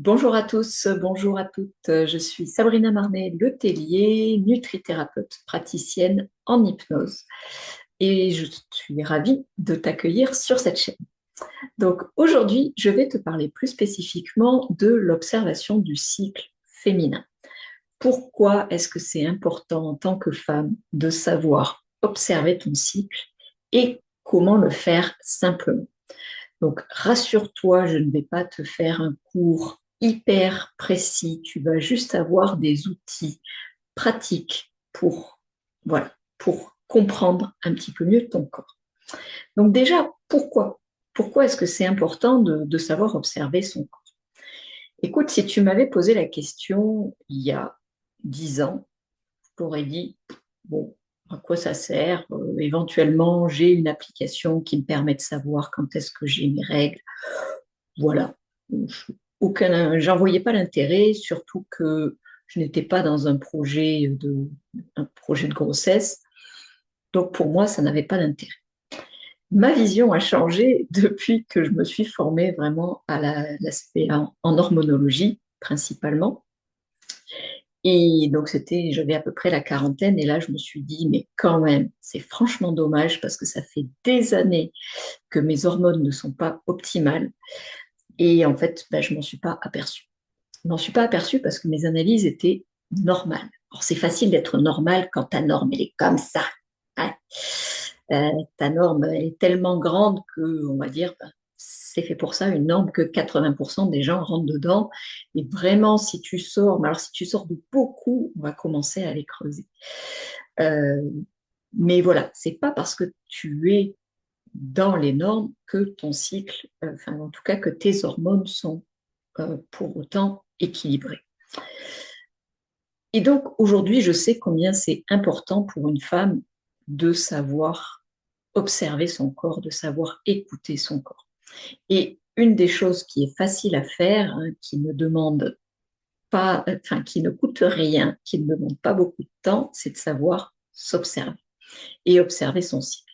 Bonjour à tous, bonjour à toutes. Je suis Sabrina Marnet-Letellier, nutrithérapeute praticienne en hypnose et je suis ravie de t'accueillir sur cette chaîne. Donc aujourd'hui, je vais te parler plus spécifiquement de l'observation du cycle féminin. Pourquoi est-ce que c'est important en tant que femme de savoir observer ton cycle et comment le faire simplement? Donc, rassure-toi, je ne vais pas te faire un cours hyper précis. Tu vas juste avoir des outils pratiques pour, voilà, pour comprendre un petit peu mieux ton corps. Donc déjà, pourquoi? Pourquoi est-ce que c'est important de savoir observer son corps? Écoute, si tu m'avais posé la question il y a 10 ans, je t'aurais dit, bon, à quoi ça sert? Éventuellement, j'ai une application qui me permet de savoir quand est-ce que j'ai mes règles. Voilà. J'en voyais pas l'intérêt, surtout que je n'étais pas dans un projet de grossesse. Donc pour moi, ça n'avait pas d'intérêt. Ma vision a changé depuis que je me suis formée vraiment à l'aspect en hormonologie, principalement. Et donc j'avais à peu près la quarantaine, et là je me suis dit, mais quand même, c'est franchement dommage parce que ça fait des années que mes hormones ne sont pas optimales. Et en fait, ben, je m'en suis pas aperçue. Je m'en suis pas aperçue parce que mes analyses étaient normales. Alors, c'est facile d'être normal quand ta norme, elle est comme ça. Hein. Ta norme, elle est tellement grande que, on va dire, ben, c'est fait pour ça, une norme que 80% des gens rentrent dedans. Et vraiment, si tu sors, mais alors si tu sors de beaucoup, on va commencer à les creuser. Euh, mais voilà, c'est pas parce que tu es dans les normes que ton cycle, enfin en tout cas que tes hormones sont pour autant équilibrées. Et donc aujourd'hui, je sais combien c'est important pour une femme de savoir observer son corps, de savoir écouter son corps. Et une des choses qui est facile à faire, hein, qui ne demande pas, enfin qui ne coûte rien, qui ne demande pas beaucoup de temps, c'est de savoir s'observer et observer son cycle.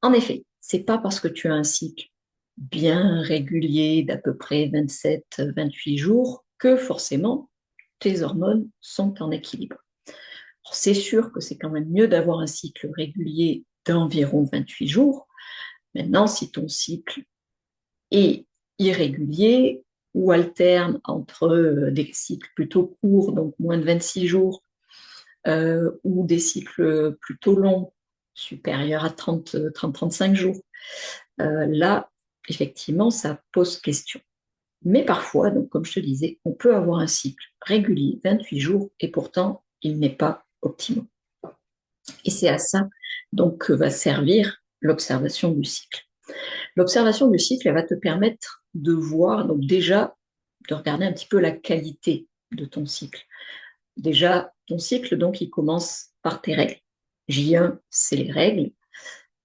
En effet, c'est pas parce que tu as un cycle bien régulier d'à peu près 27-28 jours que forcément tes hormones sont en équilibre. C'est sûr que c'est quand même mieux d'avoir un cycle régulier d'environ 28 jours. Maintenant, si ton cycle est irrégulier ou alterne entre des cycles plutôt courts, donc moins de 26 jours, ou des cycles plutôt longs, supérieurs à 30-35 jours, là, effectivement, ça pose question. Mais parfois, donc, comme je te disais, on peut avoir un cycle régulier, 28 jours, et pourtant, il n'est pas optimal. Et c'est à ça donc que va servir l'observation du cycle. L'observation du cycle, elle va te permettre de voir, donc déjà, de regarder un petit peu la qualité de ton cycle. Déjà, ton cycle, donc, il commence par tes règles. J1, c'est les règles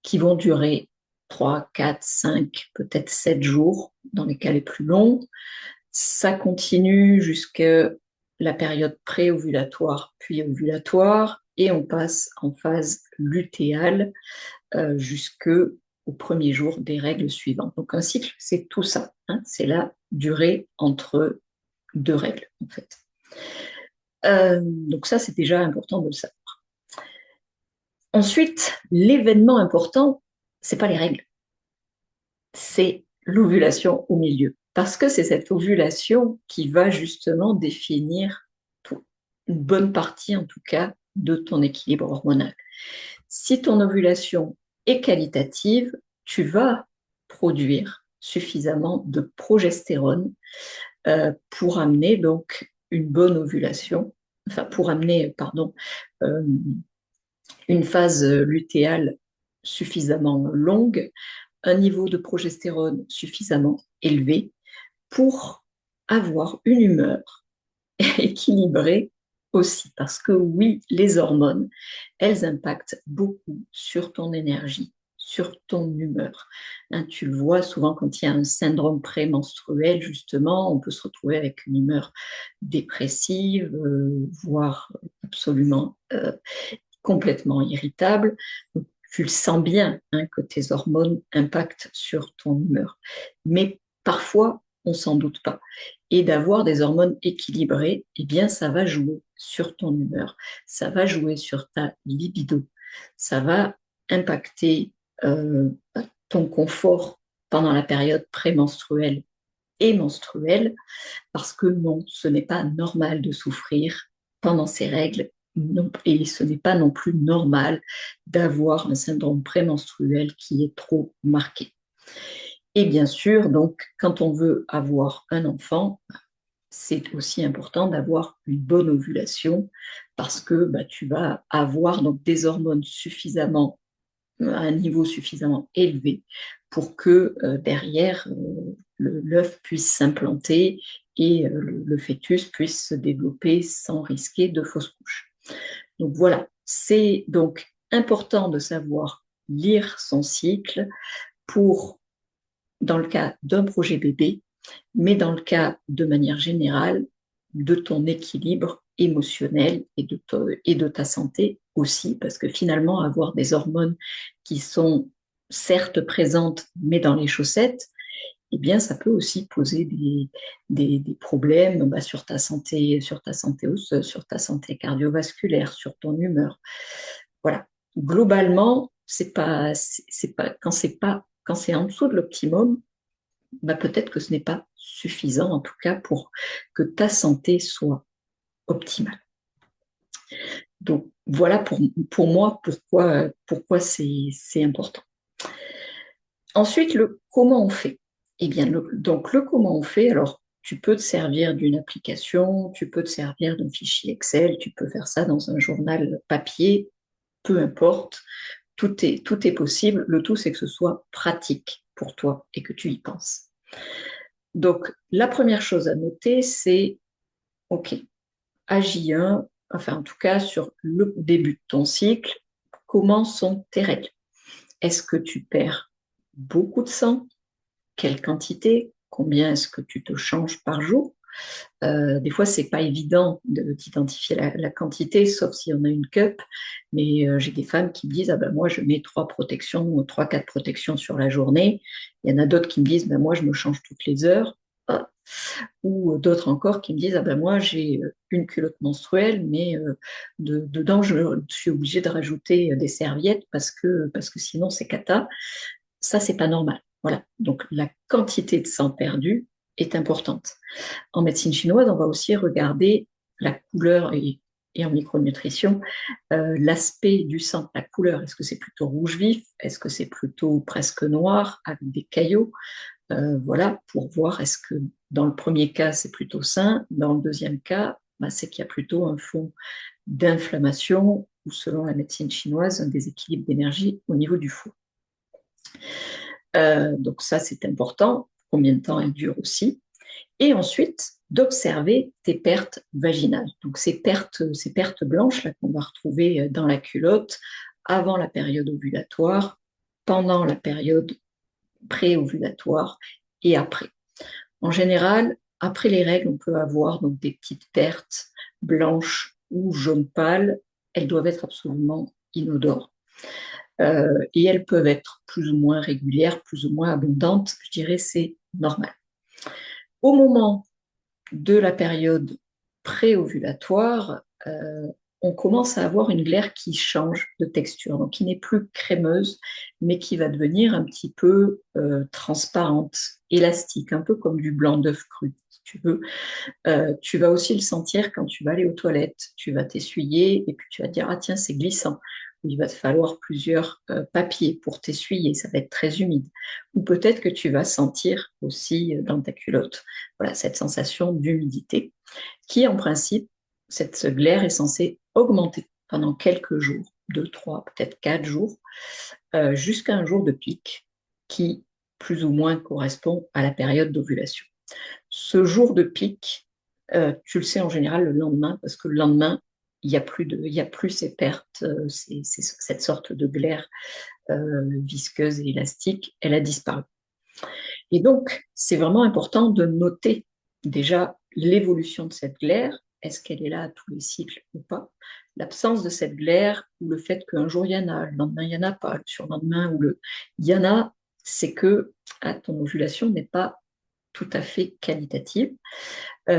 qui vont durer 3, 4, 5, peut-être 7 jours dans les cas les plus longs. Ça continue jusqu'à la période pré-ovulatoire, puis ovulatoire, et on passe en phase lutéale jusqu'au premier jour des règles suivantes. Donc un cycle, c'est tout ça, hein, c'est la durée entre deux règles, en fait. Donc ça, c'est déjà important de le savoir. Ensuite, l'événement important, c'est pas les règles, c'est l'ovulation au milieu. Parce que c'est cette ovulation qui va justement définir tout, une bonne partie, en tout cas, de ton équilibre hormonal. Si ton ovulation est qualitative, tu vas produire suffisamment de progestérone pour amener donc une bonne ovulation, enfin pour amener, pardon, euh, une phase lutéale suffisamment longue, un niveau de progestérone suffisamment élevé pour avoir une humeur équilibrée aussi. Parce que oui, les hormones, elles impactent beaucoup sur ton énergie, sur ton humeur. Hein, tu le vois souvent quand il y a un syndrome prémenstruel, justement, on peut se retrouver avec une humeur dépressive, voire absolument complètement irritable. Donc, tu le sens bien, hein, que tes hormones impactent sur ton humeur. Mais parfois, on s'en doute pas. Et d'avoir des hormones équilibrées, eh bien, ça va jouer sur ton humeur, ça va jouer sur ta libido, ça va impacter euh, ton confort pendant la période prémenstruelle et menstruelle, parce que non, ce n'est pas normal de souffrir pendant ces règles, non, et ce n'est pas non plus normal d'avoir un syndrome prémenstruel qui est trop marqué. Et bien sûr, donc, quand on veut avoir un enfant, c'est aussi important d'avoir une bonne ovulation parce que bah, tu vas avoir donc des hormones suffisamment à un niveau suffisamment élevé pour que derrière l'œuf puisse s'implanter et le fœtus puisse se développer sans risquer de fausse couche. Donc voilà, c'est donc important de savoir lire son cycle pour, dans le cas d'un projet bébé, mais dans le cas de manière générale de ton équilibre émotionnel et de ta santé aussi, parce que finalement, avoir des hormones qui sont certes présentes, mais dans les chaussettes, eh bien, ça peut aussi poser des problèmes bah, sur ta santé osseuse, sur ta santé cardiovasculaire, sur ton humeur. Voilà. Globalement, c'est pas, quand c'est en dessous de l'optimum, bah, peut-être que ce n'est pas suffisant, en tout cas, pour que ta santé soit optimale. Donc, voilà pour moi pourquoi c'est important. Ensuite, le comment on fait. Eh bien, donc, le comment on fait, alors, tu peux te servir d'une application, tu peux te servir d'un fichier Excel, tu peux faire ça dans un journal papier, peu importe, tout est possible. Le tout, c'est que ce soit pratique pour toi et que tu y penses. Donc, la première chose à noter, c'est, OK, à J1, enfin en tout cas sur le début de ton cycle, comment sont tes règles? Est-ce que tu perds beaucoup de sang? Quelle quantité? Combien est-ce que tu te changes par jour? Des fois, c'est pas évident d'identifier la quantité, sauf si on a une cup. Mais j'ai des femmes qui me disent, ah ben moi, je mets 3, 4 protections sur la journée. Il y en a d'autres qui me disent, ben moi, je me change toutes les heures. Ah. Ou d'autres encore qui me disent, ah ben moi, j'ai une culotte menstruelle, mais dedans, je suis obligée de rajouter des serviettes parce que sinon, c'est cata. Ça, c'est pas normal. Voilà. Donc, la quantité de sang perdu est importante. En médecine chinoise, on va aussi regarder la couleur et en micronutrition, l'aspect du sang, la couleur. Est-ce que c'est plutôt rouge vif? Est-ce que c'est plutôt presque noir avec des caillots? Voilà, pour voir est-ce que dans le premier cas, c'est plutôt sain. Dans le deuxième cas, bah, c'est qu'il y a plutôt un fond d'inflammation ou, selon la médecine chinoise, un déséquilibre d'énergie au niveau du foie. Donc ça, c'est important. Combien de temps elle dure aussi. Et ensuite, d'observer tes pertes vaginales. Donc ces pertes blanches là, qu'on va retrouver dans la culotte avant la période ovulatoire, pendant la période pré-ovulatoire et après. En général, après les règles, on peut avoir donc des petites pertes blanches ou jaune pâle. Elles doivent être absolument inodores. Et elles peuvent être plus ou moins régulières, plus ou moins abondantes. Je dirais c'est normal. Au moment de la période pré-ovulatoire, on commence à avoir une glaire qui change de texture, donc qui n'est plus crémeuse, mais qui va devenir un petit peu transparente, élastique, un peu comme du blanc d'œuf cru, si tu veux. Tu vas aussi le sentir quand tu vas aller aux toilettes. Tu vas t'essuyer et puis tu vas te dire, ah tiens, c'est glissant. Il va te falloir plusieurs papiers pour t'essuyer, ça va être très humide. Ou peut-être que tu vas sentir aussi dans ta culotte, voilà, cette sensation d'humidité qui, en principe, cette glaire est censée augmenter pendant quelques jours, 2, 3, peut-être 4 jours, jusqu'à un jour de pic qui, plus ou moins, correspond à la période d'ovulation. Ce jour de pic, tu le sais en général le lendemain, parce que le lendemain, il y a plus ces pertes, cette sorte de glaire visqueuse et élastique, elle a disparu. Et donc, c'est vraiment important de noter déjà l'évolution de cette glaire. Est-ce qu'elle est là à tous les cycles ou pas? L'absence de cette glaire ou le fait qu'un jour il y en a, le lendemain il n'y en a pas, le surlendemain ou il y en a, c'est que ton ovulation n'est pas tout à fait qualitative.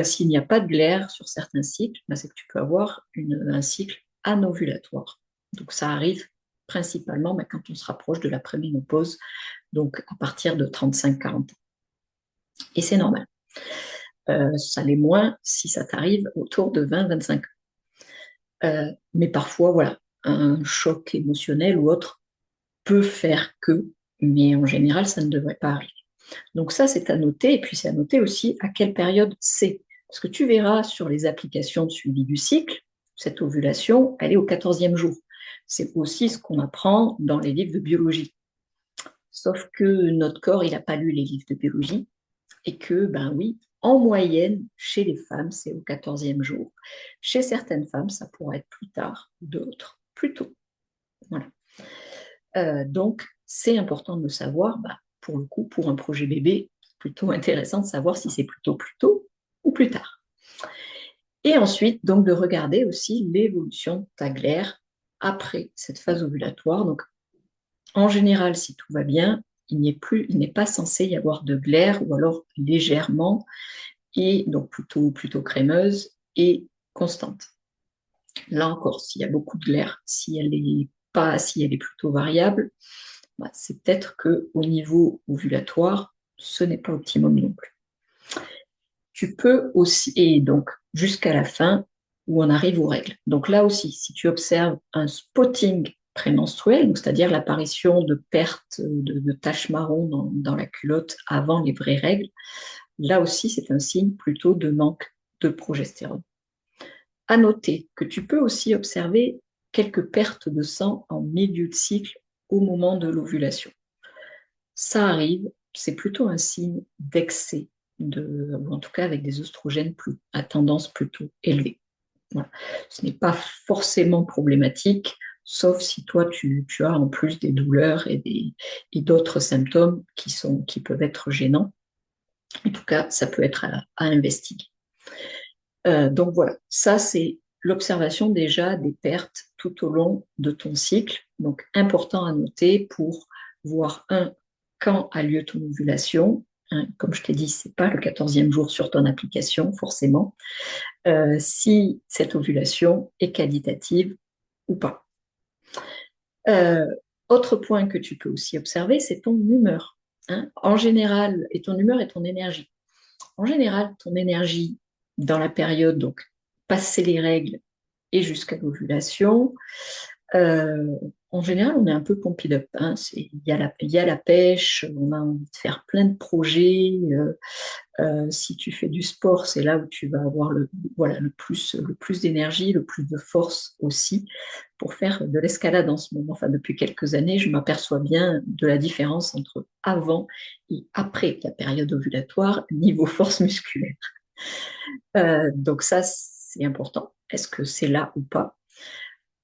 S'il n'y a pas de glaire sur certains cycles, ben, c'est que tu peux avoir un cycle anovulatoire. Donc ça arrive principalement ben, quand on se rapproche de la préménopause, donc à partir de 35-40 ans. Et c'est normal. Ça l'est moins si ça t'arrive autour de 20-25 ans. Mais parfois, voilà, un choc émotionnel ou autre peut faire que, mais en général, ça ne devrait pas arriver. Donc ça, c'est à noter, et puis c'est à noter aussi à quelle période c'est. Parce que tu verras sur les applications de suivi du cycle, cette ovulation, elle est au 14e jour. C'est aussi ce qu'on apprend dans les livres de biologie. Sauf que notre corps, il n'a pas lu les livres de biologie, et que, ben oui, en moyenne, chez les femmes, c'est au 14e jour. Chez certaines femmes, ça pourrait être plus tard, d'autres plus tôt. Voilà. Donc, c'est important de le savoir, bah, pour le coup, pour un projet bébé, plutôt intéressant de savoir si c'est plutôt plus tôt ou plus tard. Et ensuite, donc, de regarder aussi l'évolution de ta glaire après cette phase ovulatoire. Donc, en général, si tout va bien, il n'est pas censé y avoir de glaire ou alors légèrement, et donc plutôt crémeuse et constante. Là encore, s'il y a beaucoup de glaire, si elle est plutôt variable, bah, c'est peut-être qu'au niveau ovulatoire, ce n'est pas optimum non plus. Tu peux aussi, et donc jusqu'à la fin où on arrive aux règles. Donc là aussi, si tu observes un spotting prémenstruel, c'est-à-dire l'apparition de pertes de taches marron dans la culotte avant les vraies règles, là aussi c'est un signe plutôt de manque de progestérone. À noter que tu peux aussi observer quelques pertes de sang en milieu de cycle au moment de l'ovulation. Ça arrive, c'est plutôt un signe d'excès, ou en tout cas avec des oestrogènes à tendance plutôt élevée. Voilà. Ce n'est pas forcément problématique, sauf si toi tu as en plus des douleurs et d'autres symptômes qui peuvent être gênants. En tout cas, ça peut être à investiguer. Donc voilà, ça c'est l'observation déjà des pertes tout au long de ton cycle. Donc important à noter pour voir quand a lieu ton ovulation. Hein, comme je t'ai dit, c'est pas le 14e jour sur ton application forcément. Si cette ovulation est qualitative ou pas. Autre point que tu peux aussi observer, c'est ton humeur. Hein. En général, et ton humeur et ton énergie. En général, ton énergie dans la période, donc passer les règles et jusqu'à l'ovulation, euh, en général, on est un peu pumped up. Hein. Il y a la pêche, on a envie de faire plein de projets. Si tu fais du sport, c'est là où tu vas avoir le plus d'énergie, le plus de force aussi pour faire de l'escalade en ce moment. Enfin, depuis quelques années, je m'aperçois bien de la différence entre avant et après la période ovulatoire niveau force musculaire. Donc ça, c'est important. Est-ce que c'est là ou pas?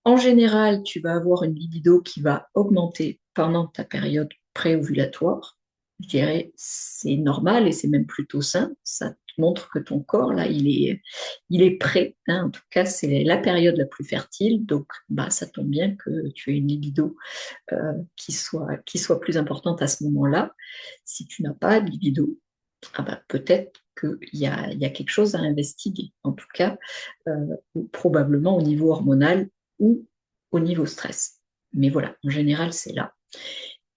En général, tu vas avoir une libido qui va augmenter pendant ta période préovulatoire. Je dirais c'est normal et c'est même plutôt sain. Ça te montre que ton corps, là, il est prêt. Hein. En tout cas, c'est la période la plus fertile. Donc, bah, ça tombe bien que tu aies une libido qui soit plus importante à ce moment-là. Si tu n'as pas de libido, ah bah, peut-être qu'il y a quelque chose à investiguer. En tout cas, probablement au niveau hormonal ou au niveau stress. Mais voilà, en général, c'est là.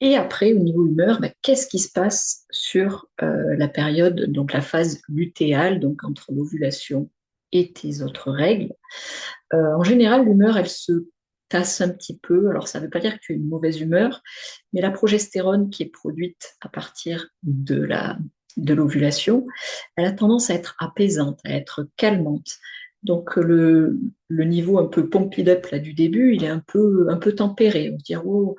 Et après, au niveau humeur, bah, qu'est-ce qui se passe sur la période, donc la phase lutéale, donc entre l'ovulation et tes autres règles? En général, l'humeur, elle se tasse un petit peu. Alors, ça ne veut pas dire que tu as une mauvaise humeur, mais la progestérone qui est produite à partir de l'ovulation, elle a tendance à être apaisante, à être calmante. Donc le niveau un peu pumped up là, du début, il est un peu tempéré. On se dit, oh,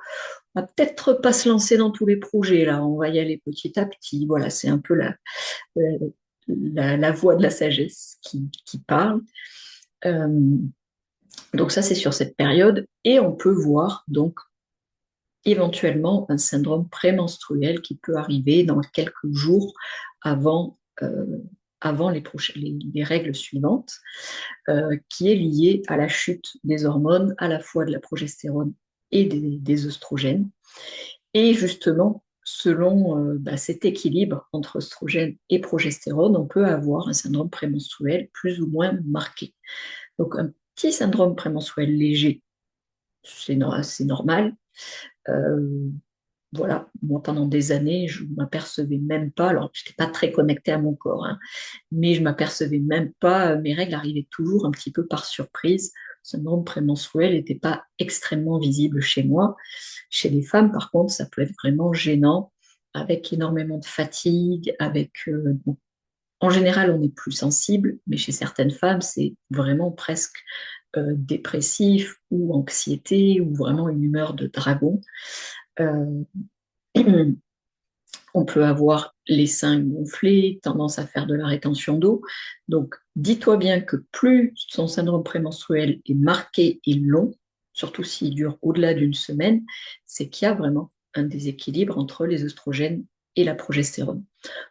on va peut-être pas se lancer dans tous les projets là, on va y aller petit à petit. Voilà, c'est un peu la voix de la sagesse qui parle. Euh, donc ça, c'est sur cette période. Et on peut voir donc éventuellement un syndrome prémenstruel qui peut arriver dans quelques jours avant, avant les règles suivantes, qui est lié à la chute des hormones, à la fois de la progestérone et des oestrogènes. Et justement, selon cet équilibre entre oestrogène et progestérone, on peut avoir un syndrome prémenstruel plus ou moins marqué. Donc, un petit syndrome prémenstruel léger, c'est normal. Euh, voilà, moi pendant des années, je ne m'apercevais même pas, alors je n'étais pas très connectée à mon corps, hein, mais je ne m'apercevais même pas, mes règles arrivaient toujours un petit peu par surprise. Le syndrome prémenstruel n'était pas extrêmement visible chez moi. Chez les femmes, par contre, ça peut être vraiment gênant, avec énormément de fatigue, bon, en général, on est plus sensible, mais chez certaines femmes, c'est vraiment presque dépressif ou anxiété ou vraiment une humeur de dragon. Euh, on peut avoir les seins gonflés, tendance à faire de la rétention d'eau. Donc, dis-toi bien que plus son syndrome prémenstruel est marqué et long, surtout s'il dure au-delà d'une semaine, c'est qu'il y a vraiment un déséquilibre entre les œstrogènes et la progestérone.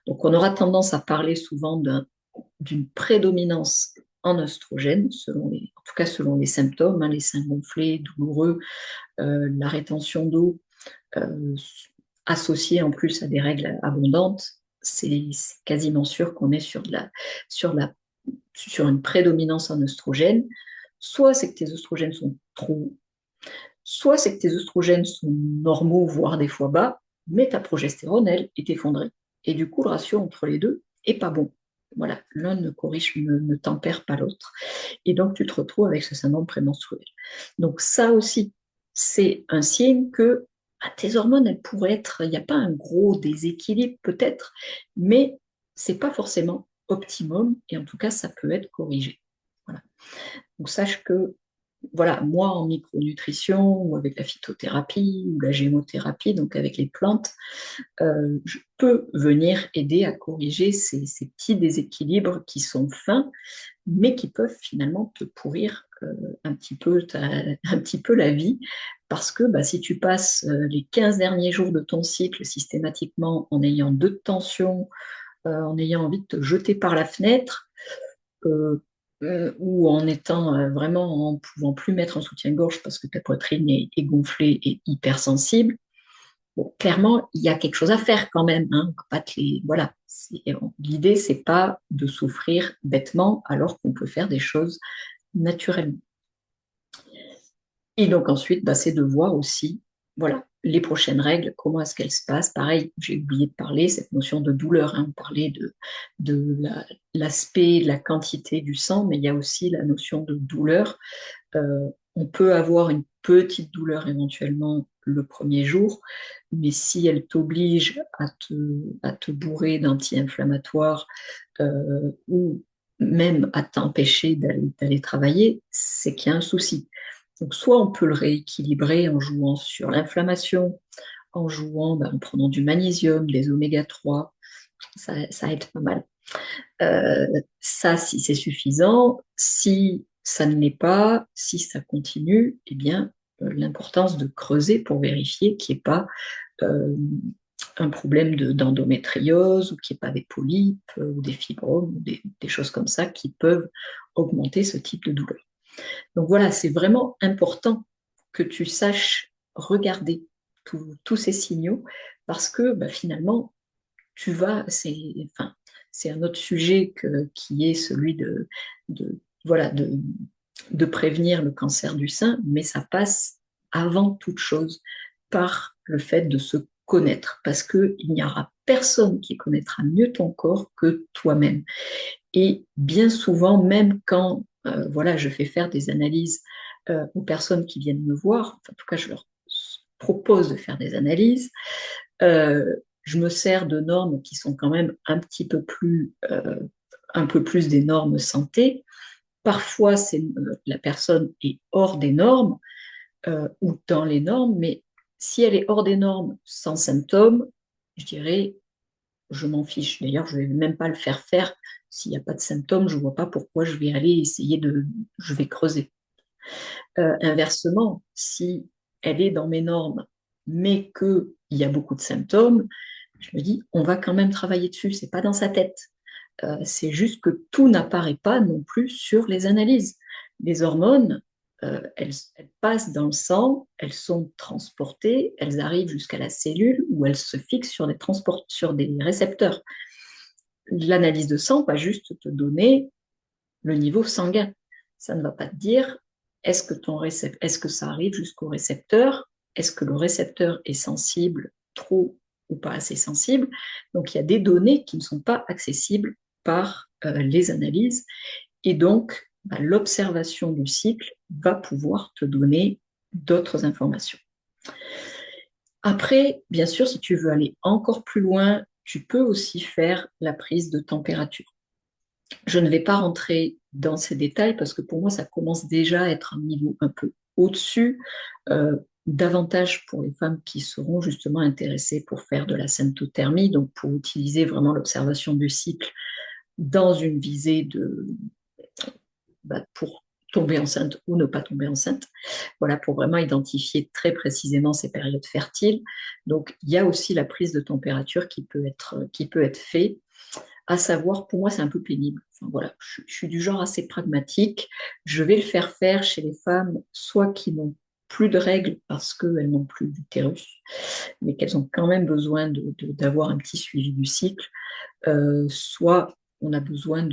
Donc, on aura tendance à parler souvent d'une prédominance en œstrogène, en tout cas selon les symptômes, hein, les seins gonflés, douloureux, la rétention d'eau, euh, associée en plus à des règles abondantes, c'est quasiment sûr qu'on est sur, la, sur une prédominance en œstrogène. Soit c'est que tes œstrogènes sont trop, soit c'est que tes œstrogènes sont normaux, voire des fois bas, mais ta progestérone, elle, est effondrée. Et du coup, le ratio entre les deux est pas bon. Voilà, l'un ne corrige, ne tempère pas l'autre. Et donc, tu te retrouves avec ce syndrome prémenstruel. Donc, ça aussi, c'est un signe que tes hormones, elles pourraient être, il n'y a pas un gros déséquilibre peut-être, mais c'est pas forcément optimum, et en tout cas, ça peut être corrigé. Voilà. Donc, sache que voilà, moi en micronutrition ou avec la phytothérapie ou la gémothérapie, donc avec les plantes, je peux venir aider à corriger ces petits déséquilibres qui sont fins, mais qui peuvent finalement te pourrir un petit peu la vie, parce que si tu passes les 15 derniers jours de ton cycle systématiquement en ayant de tension, en ayant envie de te jeter par la fenêtre, euh, ou en étant vraiment en pouvant plus mettre un soutien-gorge parce que ta poitrine est gonflée et hypersensible, bon, clairement, il y a quelque chose à faire quand même, hein. On va pas voilà. L'idée, c'est pas de souffrir bêtement alors qu'on peut faire des choses naturellement. Et donc ensuite, c'est de voir aussi, voilà, les prochaines règles, comment est-ce qu'elles se passent. Pareil, j'ai oublié de parler, cette notion de douleur, hein. On parlait l'aspect, de la quantité du sang, mais il y a aussi la notion de douleur. On peut avoir une petite douleur éventuellement le premier jour, mais si elle t'oblige à te bourrer d'anti-inflammatoires ou même à t'empêcher d'aller travailler, c'est qu'il y a un souci. Donc, soit on peut le rééquilibrer en jouant sur l'inflammation, en jouant, en prenant du magnésium, des oméga 3, ça aide pas mal. Ça, si c'est suffisant, si ça ne l'est pas, si ça continue, eh bien, l'importance de creuser pour vérifier qu'il n'y ait pas euh, un problème d'endométriose ou qu'il n'y ait pas des polypes ou des fibromes ou des choses comme ça qui peuvent augmenter ce type de douleur. Donc voilà, c'est vraiment important que tu saches regarder tous ces signaux parce que finalement, enfin, c'est un autre sujet qui est celui voilà, de prévenir le cancer du sein, mais ça passe avant toute chose par le fait de se connaître, parce qu'il n'y aura personne qui connaîtra mieux ton corps que toi-même. Et bien souvent, même quand voilà, je fais faire des analyses aux personnes qui viennent me voir, enfin, en tout cas, je leur propose de faire des analyses, euh, je me sers de normes qui sont quand même un peu plus des normes santé. Parfois, la personne est hors des normes ou dans les normes, mais si elle est hors des normes sans symptômes, je dirais, je m'en fiche. D'ailleurs, je ne vais même pas le faire faire. S'il n'y a pas de symptômes, je ne vois pas pourquoi je vais aller je vais creuser. Inversement, si elle est dans mes normes, mais qu'il y a beaucoup de symptômes, je me dis, on va quand même travailler dessus, c'est pas dans sa tête. C'est juste que tout n'apparaît pas non plus sur les analyses. Les hormones, elles passent dans le sang, elles sont transportées, elles arrivent jusqu'à la cellule où elles se fixent sur des récepteurs. L'analyse de sang va juste te donner le niveau sanguin. Ça ne va pas te dire est-ce que ça arrive jusqu'au récepteur, est-ce que le récepteur est sensible, trop ou pas assez sensible. Donc il y a des données qui ne sont pas accessibles par les analyses et donc bah, l'observation du cycle va pouvoir te donner d'autres informations. Après, bien sûr, si tu veux aller encore plus loin, tu peux aussi faire la prise de température. Je ne vais pas rentrer dans ces détails parce que pour moi, ça commence déjà à être un niveau un peu au-dessus, davantage pour les femmes qui seront justement intéressées pour faire de la symptothermie, donc pour utiliser vraiment l'observation du cycle dans une visée pour tomber enceinte ou ne pas tomber enceinte. Voilà, pour vraiment identifier très précisément ces périodes fertiles. Donc, il y a aussi la prise de température qui peut être faite. À savoir, pour moi, c'est un peu pénible. Enfin, voilà, je suis du genre assez pragmatique. Je vais le faire chez les femmes, soit qui n'ont plus de règles parce qu'elles n'ont plus d'utérus, mais qu'elles ont quand même besoin d'avoir un petit suivi du cycle, soit on a besoin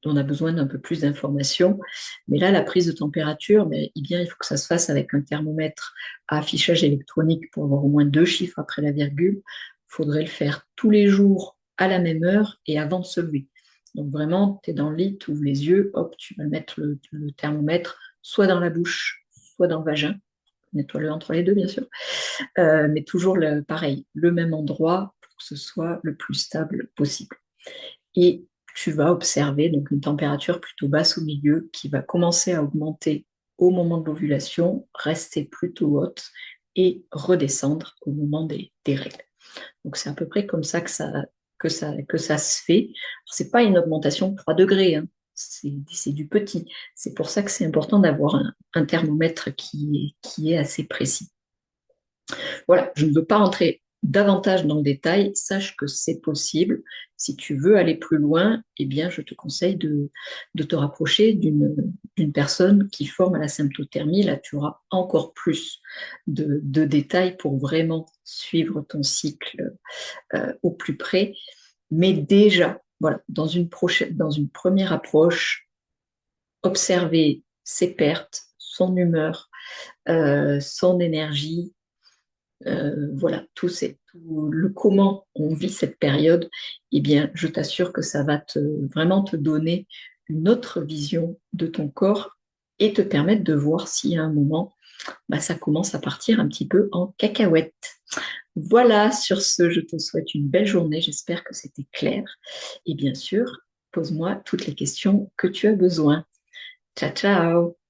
on a besoin d'un peu plus d'informations. Mais là, la prise de température, mais, eh bien, il faut que ça se fasse avec un thermomètre à affichage électronique pour avoir au moins 2 chiffres après la virgule. Il faudrait le faire tous les jours à la même heure et avant de se lever. Donc vraiment, tu es dans le lit, tu ouvres les yeux, hop, tu vas mettre le thermomètre soit dans la bouche, soit dans le vagin. Nettoie-le entre les deux, bien sûr. Mais toujours pareil, le même endroit pour que ce soit le plus stable possible. Et tu vas observer donc une température plutôt basse au milieu qui va commencer à augmenter au moment de l'ovulation, rester plutôt haute et redescendre au moment des règles. Donc c'est à peu près comme ça que ça se fait. Ce n'est pas une augmentation de 3 degrés, hein. C'est du petit. C'est pour ça que c'est important d'avoir un thermomètre qui est assez précis. Voilà, je ne veux pas rentrer davantage dans le détail. Sache que c'est possible. Si tu veux aller plus loin, eh bien, je te conseille de te rapprocher d'une personne qui forme à la symptothermie. Là, tu auras encore plus de détails pour vraiment suivre ton cycle au plus près. Mais déjà, voilà, dans une première approche, observer ses pertes, son humeur, son énergie, voilà, tout le comment on vit cette période, eh bien, je t'assure que ça va vraiment te donner une autre vision de ton corps et te permettre de voir si à un moment, bah, ça commence à partir un petit peu en cacahuète. Voilà, sur ce, je te souhaite une belle journée. J'espère que c'était clair. Et bien sûr, pose-moi toutes les questions que tu as besoin. Ciao, ciao!